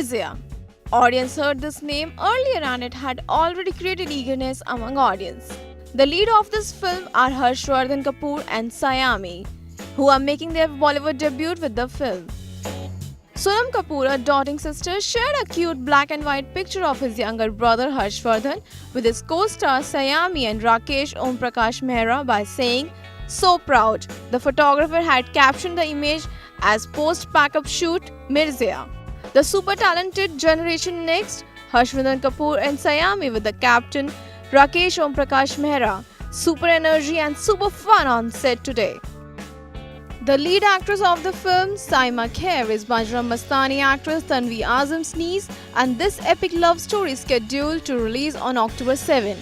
Mirzya. Audience heard this name earlier and it had already created eagerness among audience. The lead of this film are Harshvardhan Kapoor and Sayami, who are making their Bollywood debut with the film. Sonam Kapoor, a doting sister, shared a cute black and white picture of his younger brother Harshvardhan with his co-stars Sayami and Rakesh Om Prakash Mehra by saying, "So proud." The photographer had captioned the image as post-pack-up shoot Mirzya. The super talented Generation Next, Harshvardhan Kapoor and Sayami with the captain Rakesh Om Prakash Mehra, super energy and super fun on set today. The lead actress of the film, Saima Khair, is Bajram Mastani actress Tanvi Azam's niece, and this epic love story is scheduled to release on October 7.